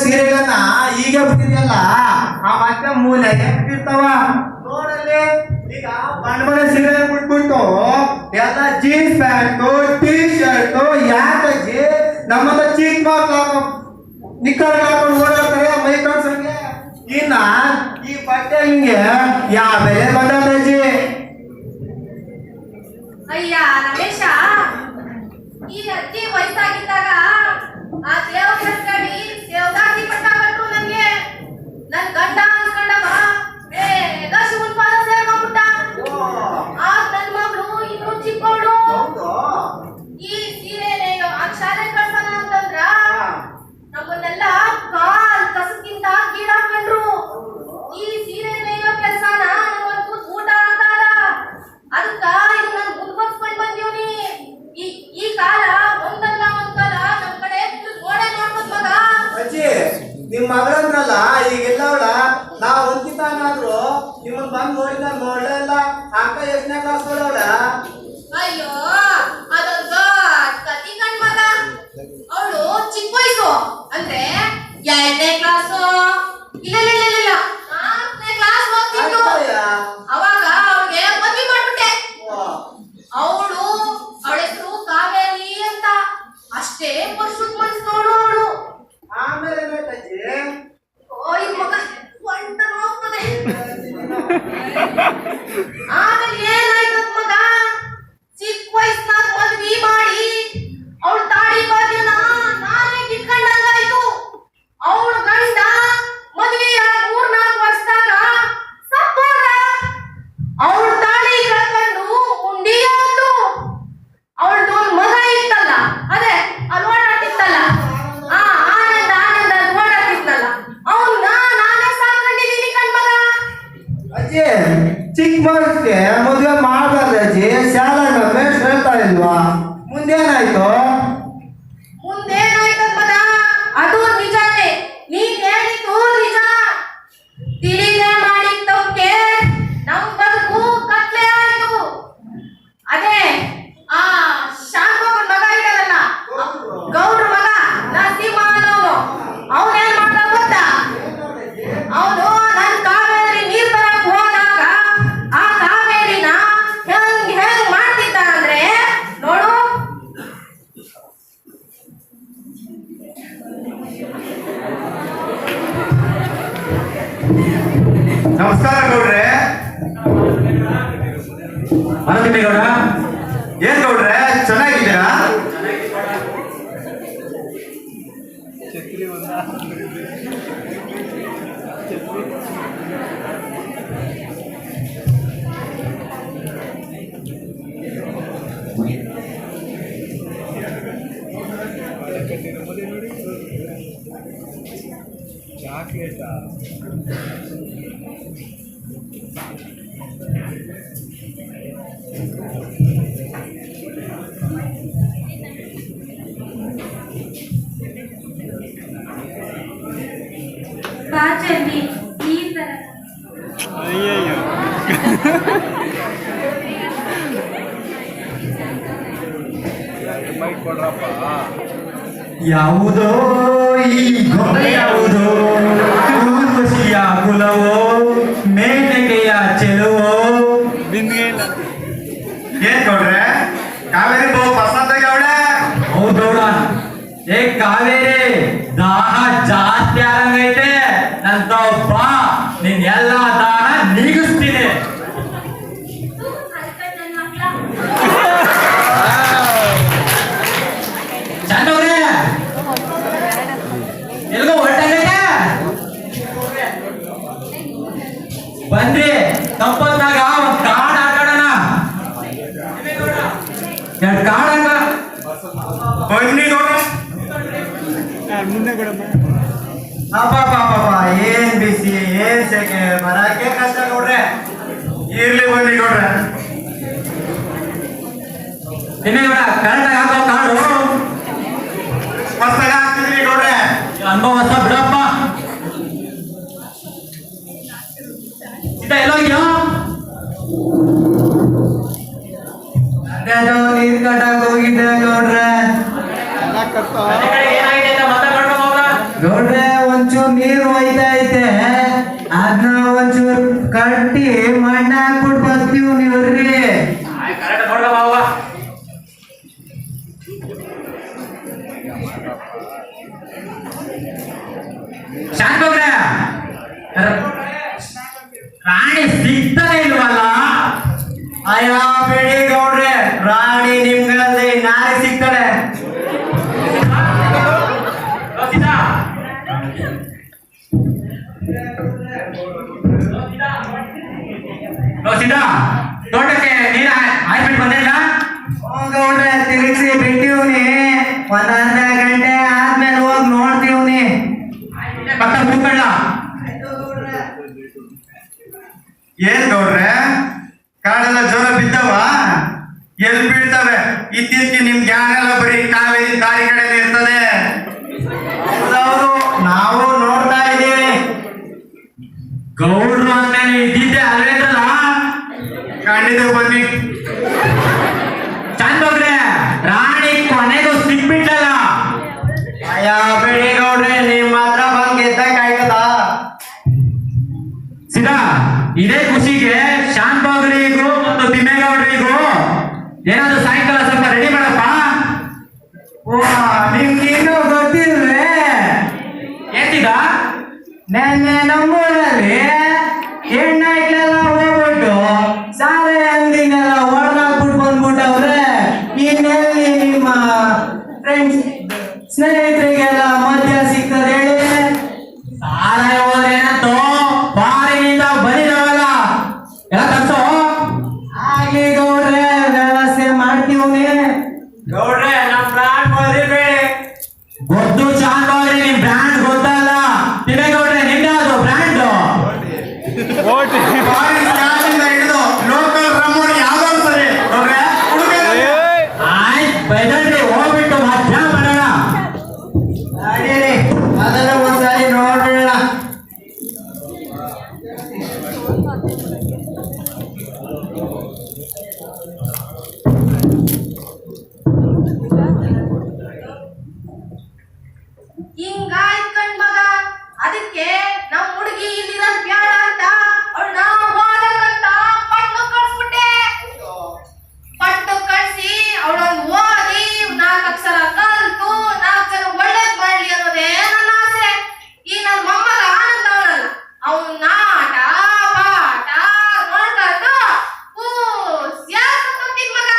ಸೀರೆಗಳನ್ನ ಈಗ ಬಿಟ್ಟಿದೆಯಲ್ಲ ಆ ಮತ್ತೆ ಮೂಲೆಗೆ ಬಿಟ್ಟಿರ್ತಾವ ನೋಡಲ್ಲಿ. ಈಗ ಬಣ್ಣ ಬಣ್ಣ ಸೀರೆ ಬಿಟ್ಬಿಟ್ಟು ಎಲ್ಲ ಜೀನ್ಸ್ ಪ್ಯಾಂಟು ಟೀ ಶರ್ಟು ಯಾಕಜ್ಜಿ ನಮ್ಮನ್ನ ಚಿಕ್ಕ ಮಕ್ಳು ನಿಕ್ಕರ್ ಹಾಕೊಂಡು ಓಡಾಡ್ತಾರೆ ಮೈ ಕಳ್ಸಂಗೆ. ಇನ್ನ ಈ ಬಟ್ಟೆ ಹಿಂಗೆ ಯಾವ ಬೆಲೆ ಬಂದಜ್ಜಿ? ಅಯ್ಯ ರಮೇಶ, ಈ ಅಜ್ಜಿ ವಯಸ್ಸಾಗಿದ್ದಾಗ ಆ ದೇವರ ಕಡಿ ದೇವದಾಸಿ ಪಟ್ಟ ಕೊಟ್ರು ನನಗೆ. ನನ್ ಗಂಡ ಅನ್ಕೊಂಡವ ಬೇಗ ಶಿವನ್ ಪಾದ ಸೇರ್ಕೊಂಡ್ಬಿಟ್ಟ. ಆ ನನ್ ಮಗಳು ಇನ್ನೂ ಚಿಕ್ಕವಳು. ಈ ಸೀರೆನೆ ಆ ಶಾಲೆ ಕಳ್ಸೋಣ ಅಂತಂದ್ರ ನಮ್ಮನ್ನೆಲ್ಲ ಕಾಲ್ ಕಸಕ್ಕಿಂತ ಗೀಡಾಕೊಂಡ್ರು. ಈ ಸೀರೆ ನೇಯೋ ಕೆಲ್ಸನ ನಮ್ಮಂತೂ ಊಟ ಆಗ್ತಾರ. ಅದಕ್ಕ ಇದು ನನ್ ಮುಂದ್ವರ್ಸ್ಕೊಂಡ್ ಬಂದೀವ್ನಿ. ಈ ಕಾಲ ಒಂದಲ್ಲ ಒಂದ್ಕಾಲ ನಮ್ ಕಡೆ ನೋಡೇ ನೋಡ್ಕೊಂಡ್ ಮಗ. ಅಜ್ಜಿ ನಿಮ್ ಮಗಳಂದ್ರಲ್ಲ ಈಗೆಲ್ಲವಳ ನಾವ್ ಒಂದ್ಕಿತಾನಾದ್ರು ನಿಮ್ಮನ್ ಬಂದ್ ನೋಡಿದ ನೋಡ್ಲೇ ಇಲ್ಲ. ಅಕ್ಕ ಎಷ್ಟನೇ ಕ್ಲಾಸ್ ನೋಡವಳ? ಅಯ್ಯೋ ಅದೊಂದ್ ಕತಿ ಕಣ್ ಮಗ. ಅವಳು ಚಿಕ್ಕ ವಯಸ್ಸು ಅಂದ್ರೆ 2ನೇ ಕ್ಲಾಸು ಇಲ್ಲ 4ನೇ ಕ್ಲಾಸ್ ಓದ್ತಿದ್ಲು. ಅವಾಗ ಅವಳಿಗೆ ಮದ್ವೆ ಮಾಡ್ಬಿಟ್ಟೆ. ಅವಳ ಹೆಸರು ಕಾವೇರಿ ಅಂತ. ಅಷ್ಟೇ ವರ್ಷದ ಮನ್ಸು ನೋಡು ಅವಳು. ಆಮೇಲೆ ಏನಾಯ್ತಜ್ಜಿ? ಈ ಮಗ ಒಂಟ ಹೋಗ್ತದೆ. ಆಮೇಲೆ ಏನಾಯ್ತದ ಮಗ, ಚಿಕ್ಕ ವಯಸ್ಸಿನಾಗ ಮದ್ವಿ ಮಾಡಿ ಅವಳು ತಾಳಿ ಬಾದ್ಯನ ನಾನೇ ಕಿತ್ಕೊಂಡಂಗಾಯ್ತು. ಅವಳ ಗಂಡ ಮದ್ವೆಯ 3-4 ವರ್ಷದಾಗ ಸತ್ತೋದ. ಅವಳ ತಾಳಿ ಕಳ್ಕೊಂಡು ಉಂಡಿಯಾದ್ಲು. ಅವಳದು ಒಂದು ಮಗ ಇತ್ತಲ್ಲ, ಅದೇ ಅಲ್ಲಿ ಓಡಾಡ್ತಿತ್ತಲ್ಲ, ಆನಂದ ಓಡಾಡ್ತಿತ್ತಲ್ಲ, ಅವನ್ನ ನಾನೇ ಸಾಕೊಂಡಿದ್ದೀನಿ ಕಣ್ಮಗ. ಅಜ್ಜಿ ಚಿಕ್ಕ ಮಗಕ್ಕೆ ಮದುವೆ ಮಾಡಬಾರ್ದು ಅಜ್ಜಿ. ಶಾಲೆ ಬೇಸ್ ಹೇಳ್ತಾ ಇಲ್ವಾ? ಮುಂದೇನಾಯ್ತು? ಮುಂದೇನಾಯ್ತದ ಮಗ, ಅದು ನಿಜಾನೇ. ನೀನ್ ಹೇಳಿದ್ದು ನಿಜ. ತಿಳಿದೇ ಮಾಡಿದ್ದಕ್ಕೆ ನಮ್ ಬದುಕು ಕತ್ಲೆ ಆಯ್ತು. ಅದೇ ಆ ಶಾಂತಪ್ಪನ ಮಗ ಇದ್ದಾನಲ್ಲ, ಗೌಡ್ರ ಮಗ ನರಸಿಂಹ ಅನ್ನೋನು, ಅವನೇನ್ ಮಾಡ್ದ ಗೊತ್ತಾ? ಅವನು ನನ್ ಕಾವೇರಿ ನೀರ್ ತರಕ್ ಹೋದಾಗ ಆ ಕಾವೇರಿನ ಹೆಂಗ್ ಮಾಡ್ತಿದ್ದ ಅಂದ್ರೆ ನೋಡು. ನಮಸ್ಕಾರ ಗೌಡ್ರೆ. ಗೌಡ, ಏನ್ ಗೌಡ್ರೆ ಚೆನ್ನಾಗಿದ್ದೀರಾ? ಬಾಚಲ್ಲಿ ಈ ತರ ಅಯ್ಯಯ್ಯೋ ಮೈಕ್ ಕೊಡ್ರಪ್ಪ. ಯಾವುದೋ ಈ ಗೊಂಬೆ ಯಾವುದೋ, ಊರ್ವಶಿಯ ಕುಲವೋ ಮೇನಕೆಯ ಚೆಲುವೋ. ಬಿಂದಿಗೆ ಇಲ್ಲ. ಏನ್ ಗೌಡ್ರೆ ಕಾವೇರಿ ಬಹು ಪಸಂದ್ ಆಗವಳೆ? ಹೌದೌಡ. ಏ ಕಾವೇರಿ, ದಾಹ ಜಾಸ್ತಿ ಆಗಂಗೈತೆ. ನಂತ ಬಾ, ನಿನ್ ಎಲ್ಲಾ ದಾಹ ನೀಗಿಸ್ತೀನಿ. ಚಂದವ್ರೆ ಎಲ್ಗೋ ಹೊರಟಾಗೈತೆ? ಬಂದ್ರಿ ತಪ್ಪತ್ತಾಗ ಒಂದ್ ಕಾರ್ಡ್ ಹಾಕೋಣ. 2 ಕಾರ್ಡ್ ಹಾಕ. ಬನ್ನಿ ಗೌಡ್ರೆ. ಮುಂದೆ ಕೊಡಮ್ಮ. ಅಪ್ಪ ಏನ್ ಬಿಸಿ ಏನ್ ಸೆಕೆ, ಬರಕ್ಕೆ ಕಷ್ಟ ಗೌಡ್ರೆ. ಇರ್ಲಿ ಬನ್ನಿ ಗೌಡ್ರೆ. ಇನ್ನೇ ಕರೆಕ್ಟಾಗಿ ಹಾಕೋ ಕಾರ್ಡು. ಹೊಸದಾಗ ಹಾಕ್ತಿದ್ರಿ ಗೌಡ್ರೆ. ಅನುಭವ ಹೊಸ ಬಿಡಪ್ಪ. ಎಲ್ಲೋಗ್ಯೋ? ಅದೇನೋ ನೀರ್ ಕಟ್ಟಾಕ್ ಹೋಗಿದ್ದೆ ಗೌಡ್ರೆ. ಏನಾಗಿದೆ ಅಂತ ಮಾತಾಡ್ಕೊಂಡು ಹೋಗ್ಲಾ? ಗೌಡ್ರೆ ಒಂದ್ ಒಂಚೂರು ನೀರು ಹೋಯ್ತಾ ಐತೆ, ಅದನ್ನ ಒಂಚೂರು ಕಟ್ಟಿ ಮಣ್ಣ ಹಾಕ್ಬಿಟ್ಟು ಬರ್ತೀವಿ ನೀವ್ರಿ. ಕರೆಕ್ಟ್ ನೋಡ್ಕೊ ಮಾವ. ಶಾಂತ ಹೋಗ್ರೆ, ರಾಣಿ ಸಿಗ್ತಾನೆ ಇಲ್ವಲ್ಲ? ಅಯ್ಯ ಬಿಡಿ ಗೌಡ್ರೆ, ರಾಣಿ ನಿಮ್ಗಳಲ್ಲಿ ನಾಳೆ ಸಿಗ್ತಾಳೆ. ರೋಸಿತಾ? ರೋಸಿತಾ, ತೋಟಕ್ಕೆ ನೀರು ಹಾಯ್ಬಿಟ್ಟು ಬಂದಿಲ್ಲ? ಗೌಡ್ರೆ ತಿರುಗಿಸಿ ಬಿಟ್ಟಿವ್ನಿ, ಒಂದ್ ಅರ್ಧ ಗಂಟೆ ಆದ್ಮೇಲೆ ಹೋಗಿ ನೋಡ್ತೀವ್ನಿ. ಭತ್ತ ಕೂತ್ಕೊಳ್ಳ. ಏನ್ ಗೌಡ್ರೆ, ಕಾಡೆಲ್ಲ ಜೋರ ಬಿದ್ದವ? ಎಲ್ಲಿ ಬೀಳ್ತವೆ? ಇತ್ತೀಚೆಗೆ ನಿಮ್ ಜ್ಞಾನ ಎಲ್ಲ ಬರೀ ಕಾವೇರಿ ದಾರಿ ಕಡೆ ಇರ್ತದೆ. ಹೌದೌದು, ನಾವು ನೋಡ್ತಾ ಇದ್ದೀವಿ. ಗೌಡ್ರು ಅಂತಾನೆ ಇದ್ದಿದ್ದೆ ಅಲ್ವೇಂದ್ರಲ್ಲ? ಖಂಡಿತ ಬನ್ನಿ. ಚಂದ ಹೋಗ್ರೆ, ರಾಣಿ ಕೊನೆಗೂ ಸಿಕ್ಬಿಟ್ಟಲ್ಲ. ಅಯ್ಯ ಬಿಡಿ ಗೌಡ್ರೆ, ನಿಮ್ ಮಾತ್ರ ಬಂದ್ ಗೆದ್ದಕ್ಕಾಯ್ತದ? ಸಿದಾ ಇದೇ ಖುಷಿಗೆ ಶಾಂತ ಬಾಗ್ರಿಗೂ ಮತ್ತು ತಿಮ್ಮೇಗೌಡರಿಗೂ ಏನಾದ್ರು ಸಾಯಂಕಾಲ ಸ್ವಲ್ಪ ರೆಡಿ ಮಾಡಪ್ಪ. ನಿಮ್ಗೆ ಇನ್ನೂ ಗೊತ್ತಿಲ್ವೇ? ಏತಿಗ ನೆನ್ನೆ ನಮ್ಮೂರಲ್ಲಿ ಹೆಣ್ಣಾಯ್ಕೆಲ್ಲ ಹೋಗ್ಬಿಟ್ಟು ಸಾರೆ ಅಂಗಡಿನೆಲ್ಲ ಹೊಡೆದಾಕ್ಬಿಟ್ಟು ಬಂದ್ಬಿಟ್ಟವ್ರೆ. ಇನ್ನೆಲ್ಲಿ ನಿಮ್ಮ ಫ್ರೆಂಡ್ಸ್ ಸ್ನೇಹಿತರಿಗೆಲ್ಲ ಮದ್ಯ ಸಿಗ್ತದೆ ಹೇಳಿ? ಸಾರಾಯ ಹೋದ್ರೇನಂತೂ ಬಾರಿನಿಂದ ಬಂದಿದಾವಲ್ಲ, ಎಲ್ಲ ತಗ್ಸೋ. ಆಗ್ಲಿ ಗೌಡ್ರೆ, ವ್ಯವಸ್ಥೆ ಮಾಡ್ತೀವಿ. ಗೌಡ್ರೆ, ನಮ್ ಬ್ರಾಂಡ್ ಮರಿಬೇಡಿ. ಗೊತ್ತು ಶಾಂತ ಬಾಗ್ರಿ, ನಿಮ್ ಬ್ರ್ಯಾಂಡ್ ಗೊತ್ತಲ್ಲ. ತಿಮ್ಮೇಗೌಡ್ರೆ, ನಿಮ್ದೇ ಅದು ಬ್ರ್ಯಾಂಡ್. ಹಿಡಿದು ಲೋಕಲ್ ರಮೋಡಿ ಯಾವ್ದಾದ್ರು ಸರಿ ಗೌಡ್ರೆ, ಆಯ್ತು ಬೈದಲ್ರಿ, ಹೋಗ್ಬಿಟ್ಟು ಮಧ್ಯ ಮಾಡೋಣ. ಅದೇರಿ, ಅದನ್ನ ಒಂದ್ಸಾರಿ ನೋಡೋಣ. ಹಿಂಗಾಯ್ತ್ ಕಣ್ ಮಗ, ಅದಕ್ಕೆ ನಮ್ ಹುಡುಗಿ ಇಲ್ಲಿರೋದ್ ಬ್ಯಾಡ ಅಂತ ಅವ್ಳನ್ನ ಓದಕ್ಕಂತ ಪಟ್ಟು ಕಳ್ಸ್ಬಿಟ್ಟೆ. ಪಟ್ಟು ಕಳ್ಸಿ ಅವಳೊಂದು ಓದಿ 4 ಅಕ್ಷರ ಕಲ್ತು 4 ಜನ ಒಳ್ಳೇದ್ ಮಾಡ್ಲಿ ಅನ್ನೋದೇ ನನ್ನ ಆಸೆ. ಈ ನನ್ ಮೊಮ್ಮಗ ಆನಂದ ಅವನಲ್ಲ, ಅವ್ನ ಆಟ ಪಾಠ ನೋಡ್ಕೊಂಡು ಕೂಸ್ಯಾಗ್ಬಿಡ್ತೀನಿ ಮಗ.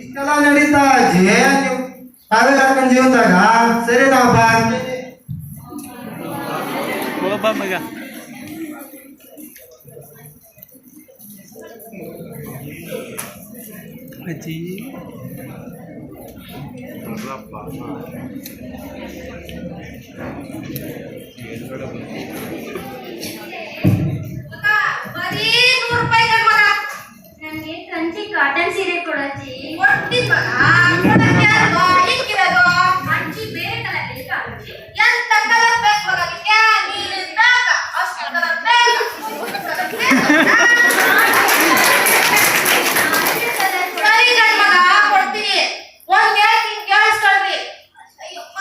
ಇಷ್ಟೆಲ್ಲ ನಡೀತಾ ಅಜ್ಜಿ, ತಾವೇರ್ ಹಾಕೊಂಡ್ ಜೀವನದಾಗ ಸರಿ ನಾವು ಬಾ. ಮಗ, ಬರೀ 100 ರೂಪಾಯಿ ಕಣ್ ಮಗ. ನನಗೆ ಕಂಚಿ ಕಾಟನ್ ಸೀರೆ ಕೊಡಜ್ಜಿ. ಕೊಡ್ತೀನಿ ಮಗ, ಕೊಡಕ್ಕೆ ಅಲ್ವಾ ಹಿಂಗಿರೋದು? ಅಂಚಿ ಬೇರೆ ಕಲರ್ ಇಲ್ಲ ಅಂಚಿ. ಎಂತ ಕಲರ್ ಬೇಕು ಮಗ ನಿಮ್ಗೆ? ನೀಲಿದ್ ಬೇಕಾ? ಅಷ್ಟು ಕಲರ್ ಬೇಕಾ? ಸರಿ ಕಣ್ ಮಗ, ಕೊಡ್ತೀನಿ. ಒಂದ್ ಹೇಳ್ತೀನಿ ಕೇಳಿಸ್ಕೊಳ್ರಿ. ಅಯ್ಯಪ್ಪ.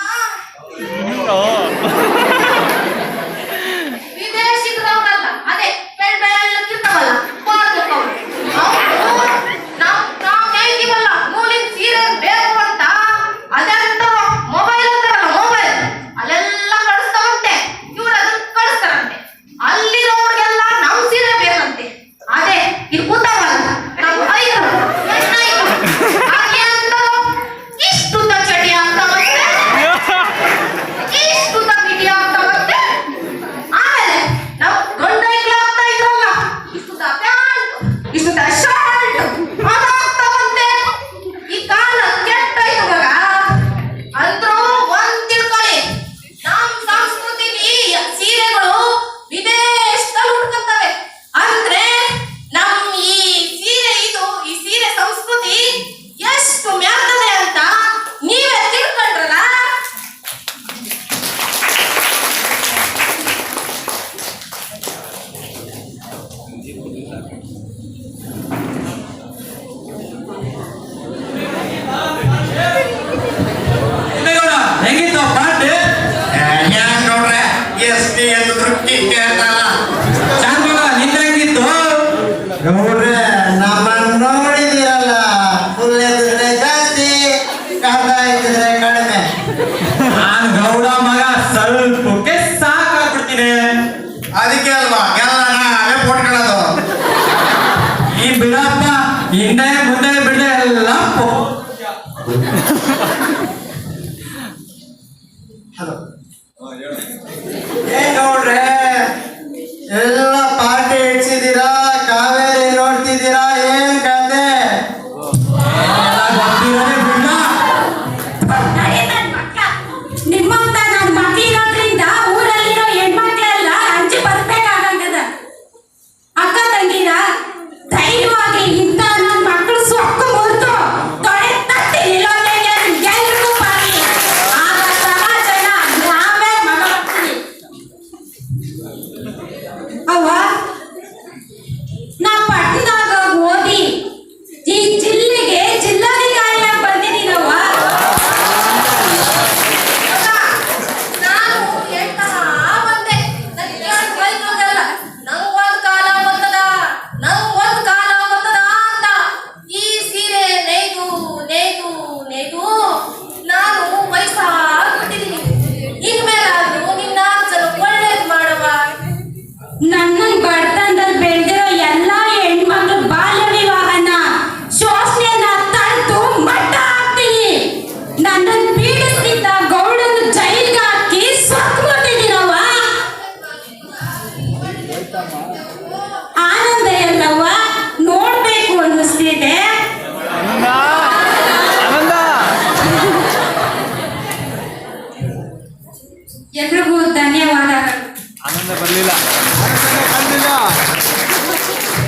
ಏನ್ ನೋಡ್ರೆ ಎಲ್ಲ ಪಾರ್ಟಿ ಇಡ್ಸಿದೀರಾ, ಕಾವೇರಿ ನೋಡ್ತಿದ್ದೀರಾ, ಏನ್ ಕತೆ? ನಿಮ್ಮಂತ ನನ್ನ ಮಕ್ಕಳು ಇರೋದ್ರಿಂದ ಊರಲ್ಲಿರೋ ಹೆಣ್ಮಕ್ಳೆಲ್ಲ ಹಂಚಿ ಬರ್ಬೇಕಾಗದ. ಅಕ್ಕ ತಂಗಿರ ಧೈರ್ಯವಾಗಿ ಇಂಥ ನನ್ನ ಮಕ್ಕಳು ಸೊಕ್ಕು ಮುರಿದು ತೊಡೆ ತಟ್ಟಿ ನಿಲ್ಲೋದಕ್ಕೆ ಎಲ್ರಿಗೂ ಬರಲಿ. ಆಗ ಸಮಾಜನ ನಾವೇ ಮಗಳ್ತೀವಿ. ಅವ್ವ, ನಾ ಪಟ್ಟಣದಾಗ ಓದಿ ಈ ಜಿಲ್ಲೆಗೆ ಜಿಲ್ಲಾಧಿಕಾರಿಯಾಗಿ ಬಂದಿದ್ದೀನವ್ವ. ನಾನು ಹೇಳ್ತಾ ಬಂದೆ, ನನಗೆ ಕೇಳಕ್ ಬೈಕೋದಲ್ಲ, ನಂಗೊಂದ್ ಕಾಲ ಬರ್ತದ, ನಂಗೊಂದ್ ಕಾಲ ಬರ್ತದ ಅಂತ. ಈ ಸೀರೆ ನೇಯ್ದು ನೇಯ್ದು ನೇಯ್ದು ನಾನು ವಯಸ್ಸಾಗ್ಬಿಟ್ಟಿದ್ದೀನಿ. ಇನ್ಮೇಲಾದ್ರೂ ನಿನ್ನ ಸ್ವಲ್ಪ ಒಳ್ಳೇದ್ ಮಾಡುವ. ನನ್ನ ಬಡತನದಲ್ಲಿ ಬೆಳೆದಿರೋ ಎಲ್ಲಾ ಹೆಣ್ಮಕ್ಳು ಬಾಲ್ಯ ವಿವಾಹನ ಶೋಷಣೆಯನ್ನ ತಡೆದು ಮಟ್ಟ ಹಾಕ್ತೀನಿ. ನನ್ನನ್ನು ಪೀಡಿಸ್ತಿದ್ದ ಗೌಡನ್ನು ಜೈಲ್ಗೆ ಹಾಕಿ ಸತ್ಬಿಟ್ಟಿದ್ದೀನವ್ವ. ಆನಂದ ಎಲ್ಲವ್ವ ನೋಡ್ಬೇಕು ಅನ್ನಿಸ್ತಿದೆ. ಎಲ್ರಿಗೂ ಧನ್ಯವಾದಗಳು. ಆನಂದ ಬರಲಿಲ್ಲ.